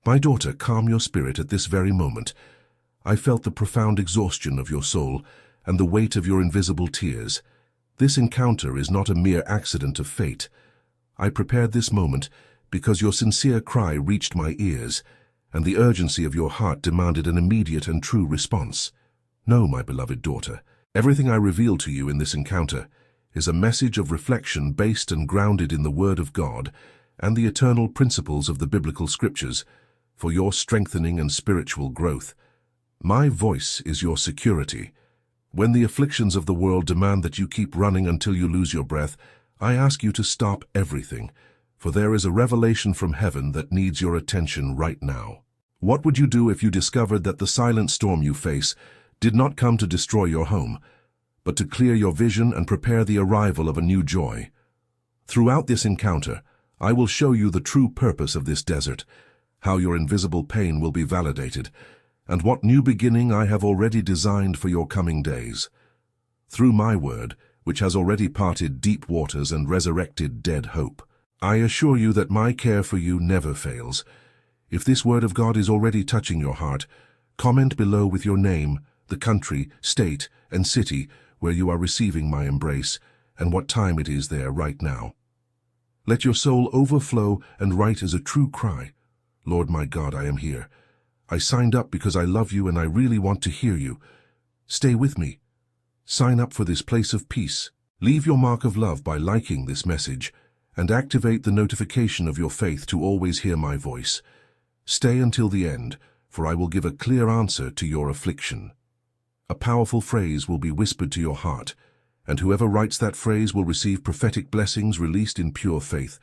My daughter, calm your spirit at this very moment. I felt the profound exhaustion of your soul and the weight of your invisible tears. This encounter is not a mere accident of fate. I prepared this moment because your sincere cry reached my ears, and the urgency of your heart demanded an immediate and true response. No, my beloved daughter, everything I reveal to you in this encounter is a message of reflection based and grounded in the Word of God and the eternal principles of the biblical scriptures for your strengthening and spiritual growth. My voice is your security. When the afflictions of the world demand that you keep running until you lose your breath, I ask you to stop everything, for there is a revelation from heaven that needs your attention right now. What would you do if you discovered that the silent storm you face did not come to destroy your home, but to clear your vision and prepare the arrival of a new joy? Throughout this encounter, I will show you the true purpose of this desert, how your invisible pain will be validated, and what new beginning I have already designed for your coming days. Through my word, which has already parted deep waters and resurrected dead hope, I assure you that my care for you never fails. If this word of God is already touching your heart, comment below with your name, the country, state, and city where you are receiving my embrace, and what time it is there right now. Let your soul overflow and write as a true cry, Lord my God, I am here. I signed up because I love you and I really want to hear you. Stay with me. Sign up for this place of peace. Leave your mark of love by liking this message and activate the notification of your faith to always hear my voice. Stay until the end, for I will give a clear answer to your affliction. A powerful phrase will be whispered to your heart, and whoever writes that phrase will receive prophetic blessings released in pure faith.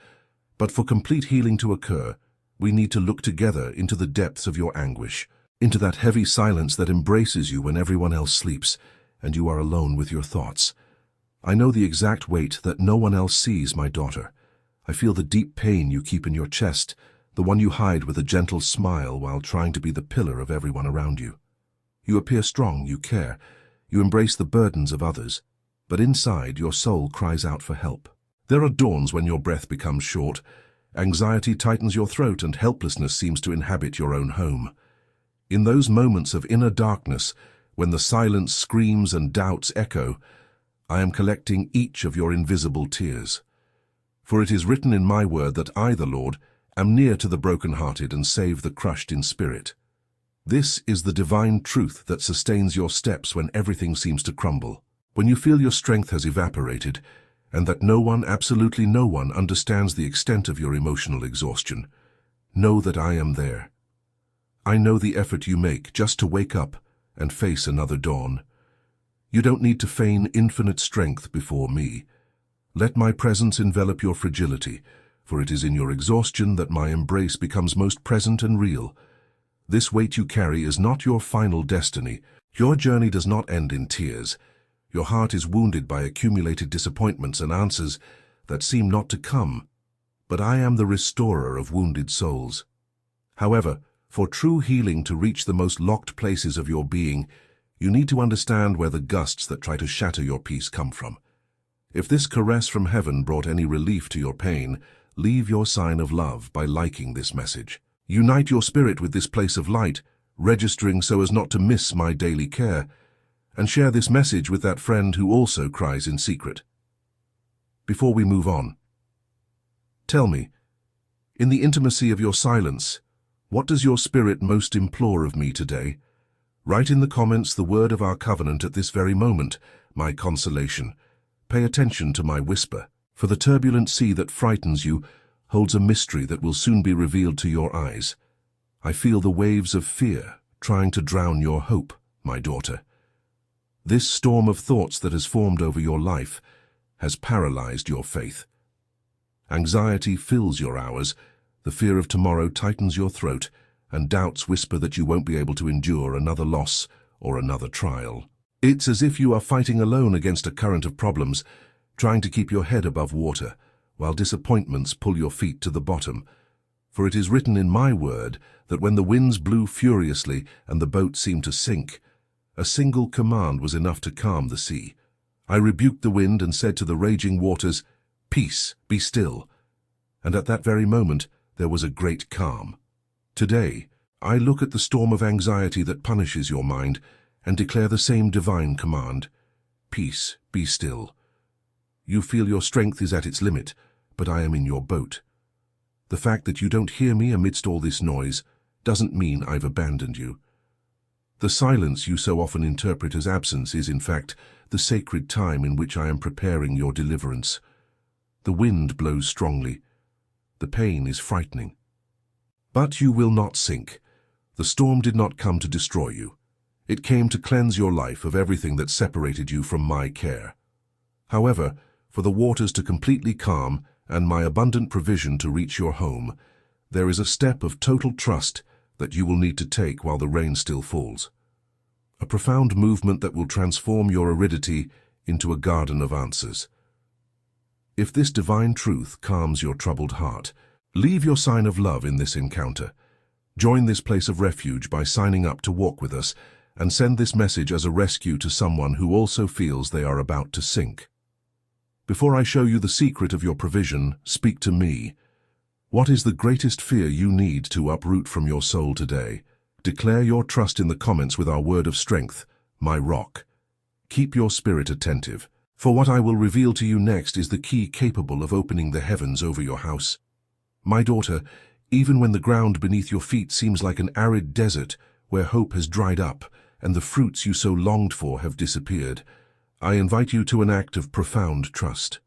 But for complete healing to occur, we need to look together into the depths of your anguish, into that heavy silence that embraces you when everyone else sleeps, and you are alone with your thoughts. I know the exact weight that no one else sees, my daughter. I feel the deep pain you keep in your chest, the one you hide with a gentle smile while trying to be the pillar of everyone around you. You appear strong, you care, you embrace the burdens of others, but inside your soul cries out for help. There are dawns when your breath becomes short, anxiety tightens your throat, and helplessness seems to inhabit your own home. In those moments of inner darkness, when the silence screams and doubts echo, I am collecting each of your invisible tears. For it is written in my word that I, the Lord, am near to the brokenhearted and save the crushed in spirit. This is the divine truth that sustains your steps when everything seems to crumble. When you feel your strength has evaporated, and that no one, absolutely no one, understands the extent of your emotional exhaustion, know that I am there. I know the effort you make just to wake up and face another dawn. You don't need to feign infinite strength before me. Let my presence envelop your fragility, for it is in your exhaustion that my embrace becomes most present and real. This weight you carry is not your final destiny. Your journey does not end in tears. Your heart is wounded by accumulated disappointments and answers that seem not to come. But I am the restorer of wounded souls. However, for true healing to reach the most locked places of your being, you need to understand where the gusts that try to shatter your peace come from. If this caress from heaven brought any relief to your pain, leave your sign of love by liking this message. Unite your spirit with this place of light, registering so as not to miss my daily care, and share this message with that friend who also cries in secret. Before we move on, tell me, in the intimacy of your silence, what does your spirit most implore of me today? Write in the comments the word of our covenant at this very moment, my consolation. Pay attention to my whisper, for the turbulent sea that frightens you holds a mystery that will soon be revealed to your eyes. I feel the waves of fear trying to drown your hope, my daughter. This storm of thoughts that has formed over your life has paralyzed your faith. Anxiety fills your hours, the fear of tomorrow tightens your throat, and doubts whisper that you won't be able to endure another loss or another trial. It's as if you are fighting alone against a current of problems, trying to keep your head above water, while disappointments pull your feet to the bottom. For it is written in my word that when the winds blew furiously and the boat seemed to sink, a single command was enough to calm the sea. I rebuked the wind and said to the raging waters, "Peace, be still." And at that very moment there was a great calm. Today, I look at the storm of anxiety that punishes your mind and declare the same divine command. Peace, be still. You feel your strength is at its limit, but I am in your boat. The fact that you don't hear me amidst all this noise doesn't mean I've abandoned you. The silence you so often interpret as absence is, in fact, the sacred time in which I am preparing your deliverance. The wind blows strongly. The pain is frightening. But you will not sink. The storm did not come to destroy you. It came to cleanse your life of everything that separated you from my care. However, for the waters to completely calm and my abundant provision to reach your home, there is a step of total trust that you will need to take while the rain still falls. A profound movement that will transform your aridity into a garden of answers. If this divine truth calms your troubled heart, leave your sign of love in this encounter. Join this place of refuge by signing up to walk with us, and send this message as a rescue to someone who also feels they are about to sink. Before I show you the secret of your provision, speak to me. What is the greatest fear you need to uproot from your soul today? Declare your trust in the comments with our word of strength, my rock. Keep your spirit attentive, for what I will reveal to you next is the key capable of opening the heavens over your house. My daughter, even when the ground beneath your feet seems like an arid desert where hope has dried up and the fruits you so longed for have disappeared, I invite you to an act of profound trust.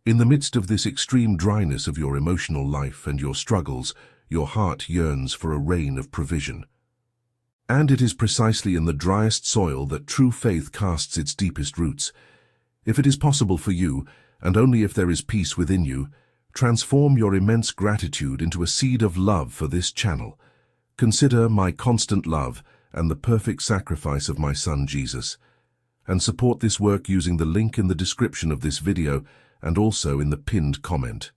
In the midst of this extreme dryness of your emotional life and your struggles, your heart yearns for a rain of provision. And it is precisely in the driest soil that true faith casts its deepest roots. If it is possible for you, and only if there is peace within you, transform your immense gratitude into a seed of love for this channel. Consider my constant love and the perfect sacrifice of my Son Jesus, and support this work using the link in the description of this video and also in the pinned comment.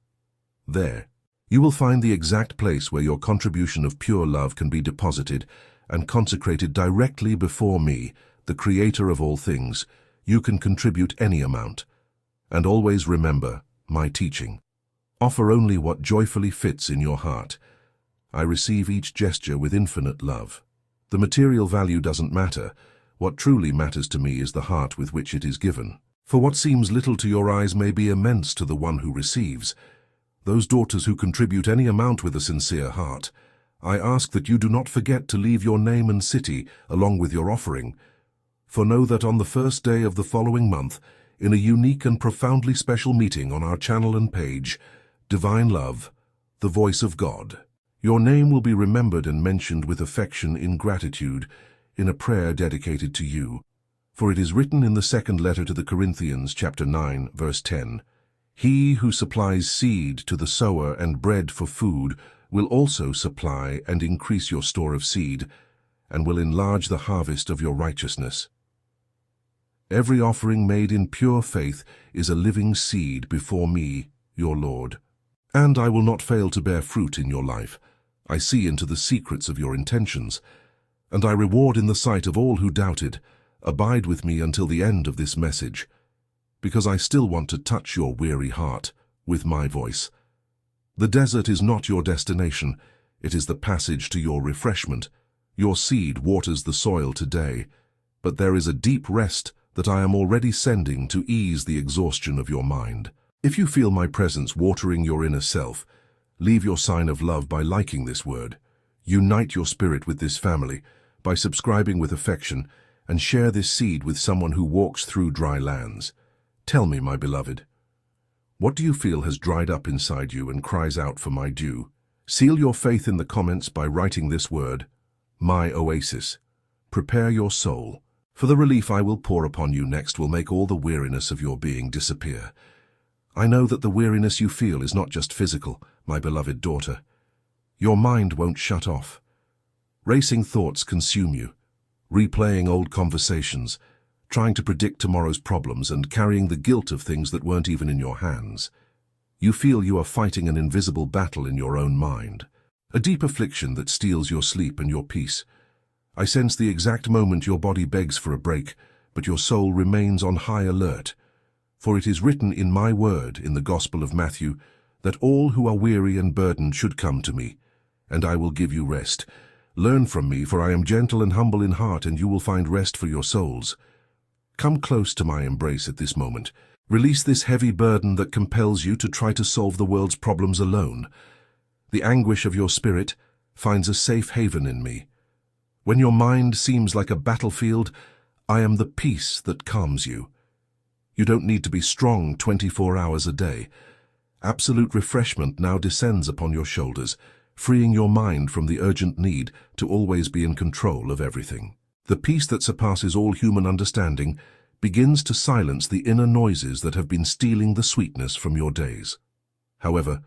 There, you will find the exact place where your contribution of pure love can be deposited and consecrated directly before me, the Creator of all things. You can contribute any amount. And always remember my teaching. Offer only what joyfully fits in your heart. I receive each gesture with infinite love. The material value doesn't matter. What truly matters to me is the heart with which it is given. For what seems little to your eyes may be immense to the one who receives. Those daughters who contribute any amount with a sincere heart, I ask that you do not forget to leave your name and city along with your offering. For know that on the first day of the following month, in a unique and profoundly special meeting on our channel and page, Divine Love, the Voice of God, your name will be remembered and mentioned with affection in gratitude, in a prayer dedicated to you. For it is written in the second letter to the Corinthians, chapter 9, verse 10, He who supplies seed to the sower and bread for food will also supply and increase your store of seed, and will enlarge the harvest of your righteousness. Every offering made in pure faith is a living seed before me, your Lord. And I will not fail to bear fruit in your life. I see into the secrets of your intentions, and I reward in the sight of all who doubted. Abide with me until the end of this message, because I still want to touch your weary heart with my voice. The desert is not your destination, it is the passage to your refreshment. Your seed waters the soil today, but there is a deep rest that I am already sending to ease the exhaustion of your mind. If you feel my presence watering your inner self, leave your sign of love by liking this word. Unite your spirit with this family by subscribing with affection, and share this seed with someone who walks through dry lands. Tell me, my beloved, what do you feel has dried up inside you and cries out for my dew? Seal your faith in the comments by writing this word, my oasis. Prepare your soul, for the relief I will pour upon you next will make all the weariness of your being disappear. I know that the weariness you feel is not just physical, my beloved daughter. Your mind won't shut off. Racing thoughts consume you, replaying old conversations, trying to predict tomorrow's problems and carrying the guilt of things that weren't even in your hands. You feel you are fighting an invisible battle in your own mind, a deep affliction that steals your sleep and your peace. I sense the exact moment your body begs for a break, but your soul remains on high alert. For it is written in my word in the Gospel of Matthew that all who are weary and burdened should come to me, and I will give you rest. Learn from me, for I am gentle and humble in heart, and you will find rest for your souls. Come close to my embrace at this moment. Release this heavy burden that compels you to try to solve the world's problems alone. The anguish of your spirit finds a safe haven in me. When your mind seems like a battlefield, I am the peace that calms you. You don't need to be strong 24 hours a day. Absolute refreshment now descends upon your shoulders, freeing your mind from the urgent need to always be in control of everything. The peace that surpasses all human understanding begins to silence the inner noises that have been stealing the sweetness from your days. However,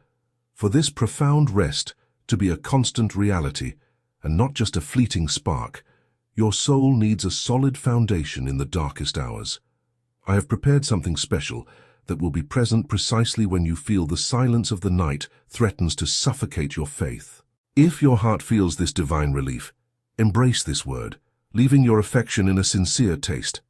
for this profound rest to be a constant reality and not just a fleeting spark, your soul needs a solid foundation in the darkest hours. I have prepared something special that will be present precisely when you feel the silence of the night threatens to suffocate your faith. If your heart feels this divine relief, embrace this word, leaving your affection in a sincere taste.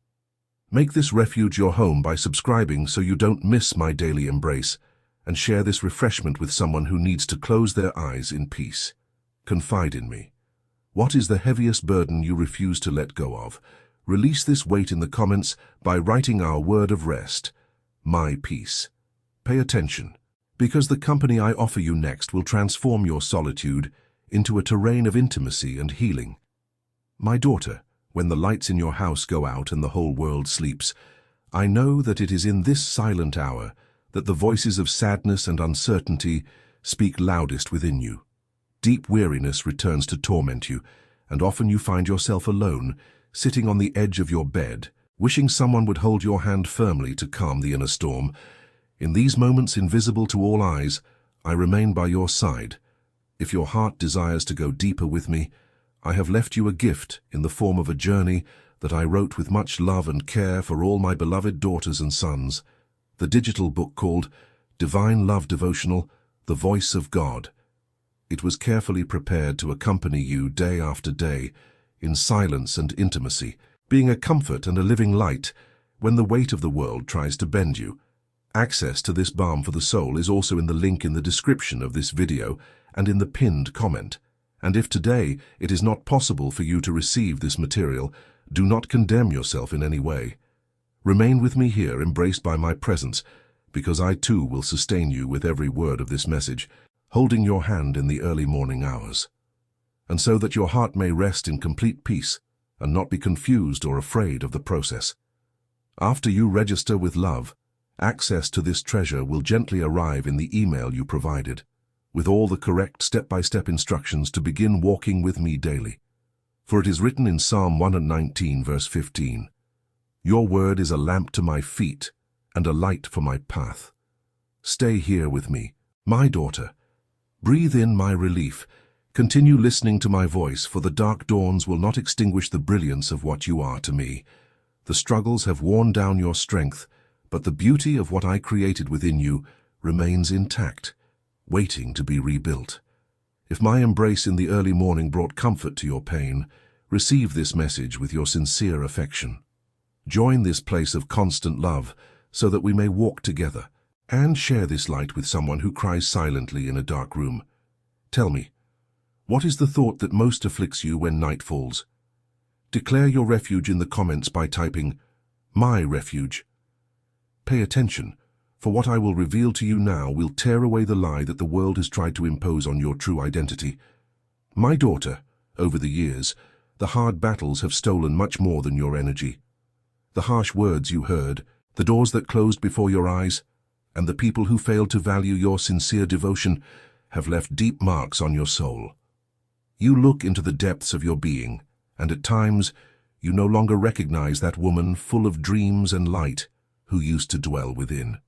Make this refuge your home by subscribing so you don't miss my daily embrace, and share this refreshment with someone who needs to close their eyes in peace. Confide in me. What is the heaviest burden you refuse to let go of? Release this weight in the comments by writing our word of rest, my peace. Pay attention, because the company I offer you next will transform your solitude into a terrain of intimacy and healing. My daughter, when the lights in your house go out and the whole world sleeps, I know that it is in this silent hour that the voices of sadness and uncertainty speak loudest within you. Deep weariness returns to torment you, and often you find yourself alone, sitting on the edge of your bed, wishing someone would hold your hand firmly to calm the inner storm. In these moments invisible to all eyes, I remain by your side. If your heart desires to go deeper with me, I have left you a gift in the form of a journey that I wrote with much love and care for all my beloved daughters and sons. The digital book called Divine Love Devotional, The Voice of God. It was carefully prepared to accompany you day after day, in silence and intimacy, being a comfort and a living light when the weight of the world tries to bend you. Access to this balm for the soul is also in the link in the description of this video and in the pinned comment. And if today it is not possible for you to receive this material, do not condemn yourself in any way. Remain with me here, embraced by my presence, because I too will sustain you with every word of this message, holding your hand in the early morning hours. And so that your heart may rest in complete peace and not be confused or afraid of the process. After you register with love, access to this treasure will gently arrive in the email you provided, with all the correct step-by-step instructions to begin walking with me daily. For it is written in Psalm 119, verse 15, "Your word is a lamp to my feet and a light for my path." Stay here with me, my daughter. Breathe in my relief. Continue listening to my voice, for the dark dawns will not extinguish the brilliance of what you are to me. The struggles have worn down your strength, but the beauty of what I created within you remains intact, waiting to be rebuilt. If my embrace in the early morning brought comfort to your pain, receive this message with your sincere affection. Join this place of constant love so that we may walk together, and share this light with someone who cries silently in a dark room. Tell me, what is the thought that most afflicts you when night falls? Declare your refuge in the comments by typing, "My refuge." Pay attention, for what I will reveal to you now will tear away the lie that the world has tried to impose on your true identity. My daughter, over the years, the hard battles have stolen much more than your energy. The harsh words you heard, the doors that closed before your eyes, and the people who failed to value your sincere devotion have left deep marks on your soul. You look into the depths of your being, and at times you no longer recognize that woman full of dreams and light who used to dwell within.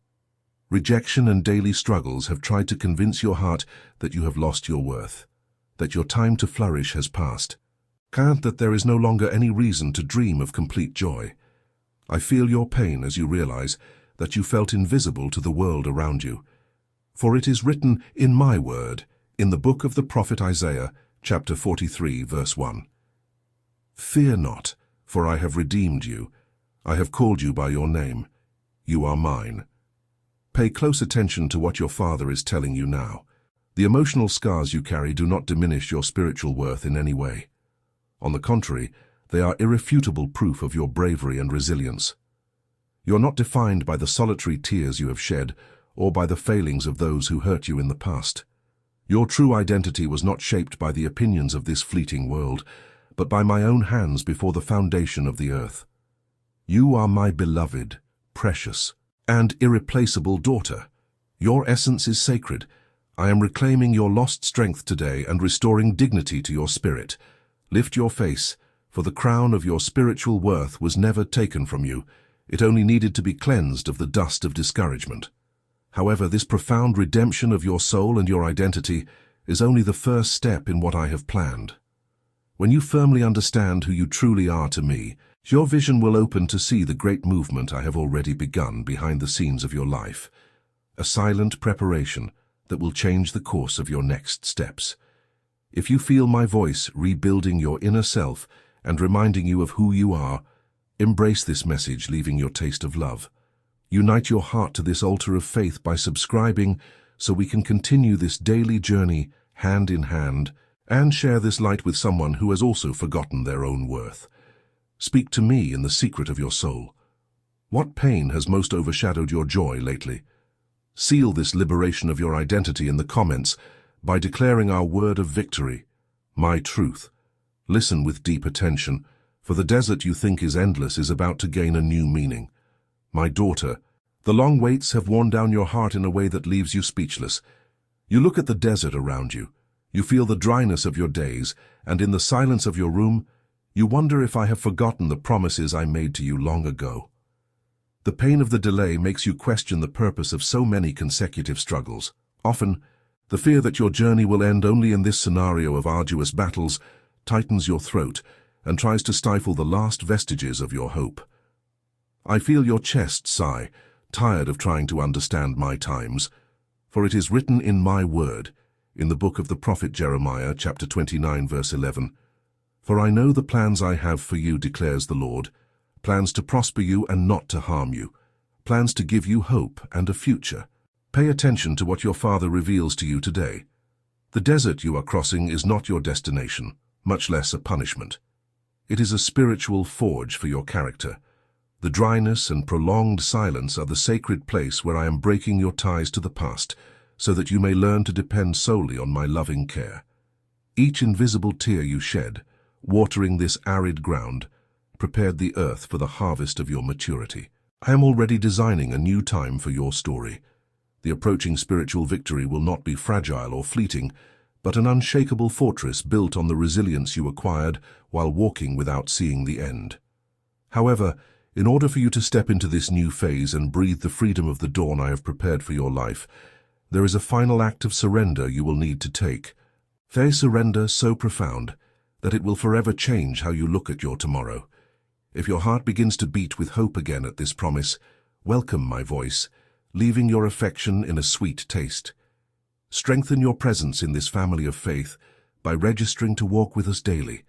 Rejection and daily struggles have tried to convince your heart that you have lost your worth, that your time to flourish has passed, and that there is no longer any reason to dream of complete joy. I feel your pain as you realize that you felt invisible to the world around you. For it is written in my word, in the book of the prophet Isaiah, chapter 43, verse 1. "Fear not, for I have redeemed you. I have called you by your name. You are mine." Pay close attention to what your Father is telling you now. The emotional scars you carry do not diminish your spiritual worth in any way. On the contrary, they are irrefutable proof of your bravery and resilience. You are not defined by the solitary tears you have shed or by the failings of those who hurt you in the past. Your true identity was not shaped by the opinions of this fleeting world, but by my own hands before the foundation of the earth. You are my beloved, precious, and irreplaceable daughter. Your essence is sacred. I am reclaiming your lost strength today and restoring dignity to your spirit. Lift your face, for the crown of your spiritual worth was never taken from you. It only needed to be cleansed of the dust of discouragement. However, this profound redemption of your soul and your identity is only the first step in what I have planned. When you firmly understand who you truly are to me, your vision will open to see the great movement I have already begun behind the scenes of your life, a silent preparation that will change the course of your next steps. If you feel my voice rebuilding your inner self and reminding you of who you are, embrace this message, leaving your taste of love. Unite your heart to this altar of faith by subscribing so we can continue this daily journey hand in hand and share this light with someone who has also forgotten their own worth. Speak to me in the secret of your soul. What pain has most overshadowed your joy lately? Seal this liberation of your identity in the comments by declaring our word of victory, my truth. Listen with deep attention, for the desert you think is endless is about to gain a new meaning. My daughter, the long waits have worn down your heart in a way that leaves you speechless. You look at the desert around you. You feel the dryness of your days, and in the silence of your room, you wonder if I have forgotten the promises I made to you long ago. The pain of the delay makes you question the purpose of so many consecutive struggles. Often, the fear that your journey will end only in this scenario of arduous battles tightens your throat and tries to stifle the last vestiges of your hope. I feel your chest sigh, tired of trying to understand my times, for it is written in my word, in the book of the prophet Jeremiah, chapter 29, verse 11, "For I know the plans I have for you, declares the Lord, plans to prosper you and not to harm you, plans to give you hope and a future." Pay attention to what your Father reveals to you today. The desert you are crossing is not your destination, much less a punishment. It is a spiritual forge for your character. The dryness and prolonged silence are the sacred place where I am breaking your ties to the past, so that you may learn to depend solely on my loving care. Each invisible tear you shed, watering this arid ground, prepared the earth for the harvest of your maturity. I am already designing a new time for your story. The approaching spiritual victory will not be fragile or fleeting, but an unshakable fortress built on the resilience you acquired while walking without seeing the end. However, in order for you to step into this new phase and breathe the freedom of the dawn I have prepared for your life, there is a final act of surrender you will need to take. A surrender so profound that it will forever change how you look at your tomorrow. If your heart begins to beat with hope again at this promise, welcome my voice, leaving your affection in a sweet taste. Strengthen your presence in this family of faith by registering to walk with us daily,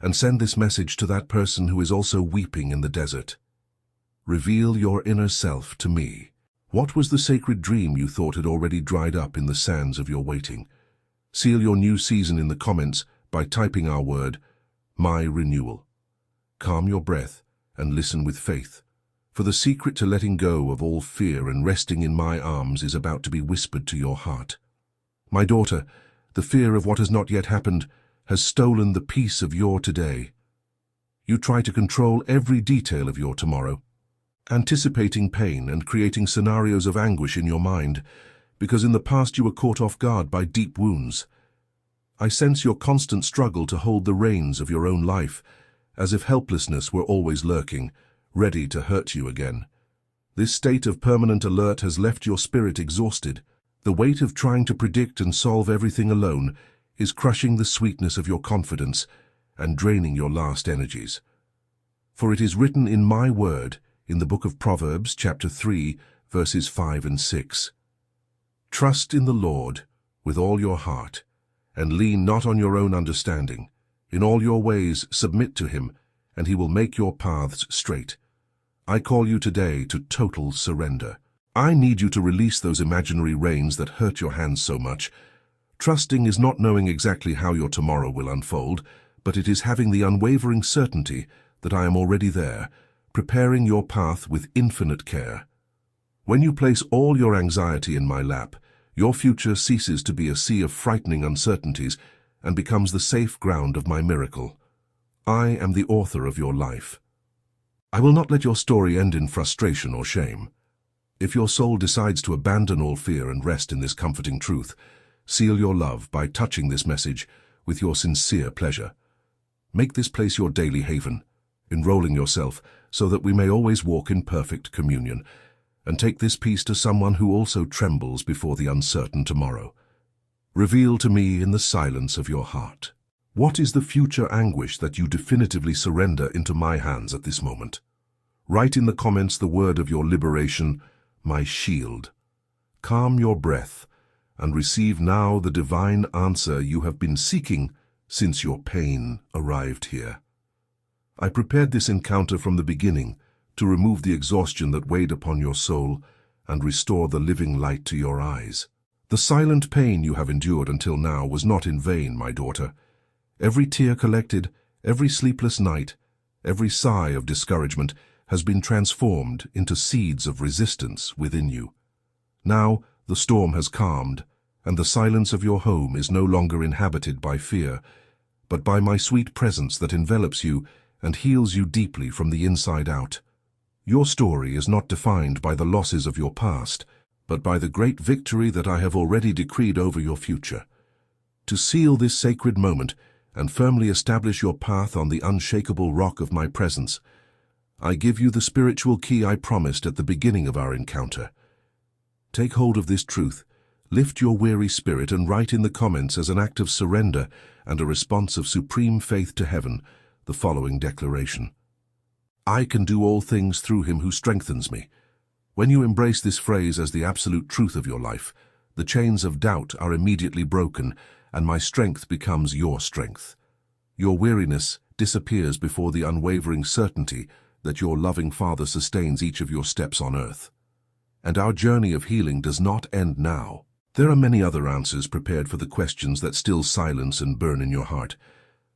and send this message to that person who is also weeping in the desert. Reveal your inner self to me. What was the sacred dream you thought had already dried up in the sands of your waiting? Seal your new season in the comments by typing our word, my renewal. Calm your breath and listen with faith, for the secret to letting go of all fear and resting in my arms is about to be whispered to your heart. My daughter, the fear of what has not yet happened has stolen the peace of your today. You try to control every detail of your tomorrow, anticipating pain and creating scenarios of anguish in your mind, because in the past you were caught off guard by deep wounds. I sense your constant struggle to hold the reins of your own life, as if helplessness were always lurking, ready to hurt you again. This state of permanent alert has left your spirit exhausted. The weight of trying to predict and solve everything alone is crushing the sweetness of your confidence and draining your last energies. For it is written in my word, in the book of Proverbs, chapter 3, verses 5 and 6. Trust in the Lord with all your heart, and lean not on your own understanding. In all your ways submit to him, and he will make your paths straight. I call you today to total surrender. I need you to release those imaginary reins that hurt your hands so much. Trusting is not knowing exactly how your tomorrow will unfold, but it is having the unwavering certainty that I am already there, preparing your path with infinite care. When you place all your anxiety in my lap, your future ceases to be a sea of frightening uncertainties and becomes the safe ground of my miracle. I am the author of your life. I will not let your story end in frustration or shame. If your soul decides to abandon all fear and rest in this comforting truth, seal your love by touching this message with your sincere pleasure. Make this place your daily haven, enrolling yourself so that we may always walk in perfect communion, and take this peace to someone who also trembles before the uncertain tomorrow. Reveal to me in the silence of your heart. What is the future anguish that you definitively surrender into my hands at this moment? Write in the comments the word of your liberation, my shield. Calm your breath and receive now the divine answer you have been seeking since your pain arrived here. I prepared this encounter from the beginning to remove the exhaustion that weighed upon your soul and restore the living light to your eyes. The silent pain you have endured until now was not in vain, my daughter. Every tear collected, every sleepless night, every sigh of discouragement has been transformed into seeds of resistance within you. Now the storm has calmed, and the silence of your home is no longer inhabited by fear, but by my sweet presence that envelops you and heals you deeply from the inside out. Your story is not defined by the losses of your past, but by the great victory that I have already decreed over your future. To seal this sacred moment and firmly establish your path on the unshakable rock of my presence, I give you the spiritual key I promised at the beginning of our encounter. Take hold of this truth, lift your weary spirit, and write in the comments as an act of surrender and a response of supreme faith to heaven the following declaration. I can do all things through him who strengthens me. When you embrace this phrase as the absolute truth of your life, the chains of doubt are immediately broken, and my strength becomes your strength. Your weariness disappears before the unwavering certainty that your loving Father sustains each of your steps on earth. And our journey of healing does not end now. There are many other answers prepared for the questions that still silence and burn in your heart.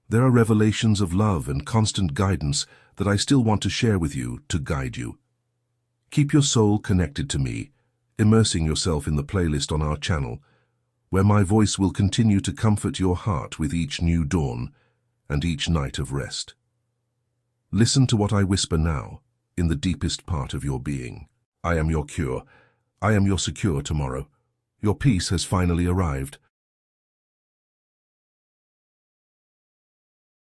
There are revelations of love and constant guidance that I still want to share with you to guide you. Keep your soul connected to me, immersing yourself in the playlist on our channel, where my voice will continue to comfort your heart with each new dawn and each night of rest. Listen to what I whisper now, in the deepest part of your being. I am your cure. I am your secure tomorrow. Your peace has finally arrived,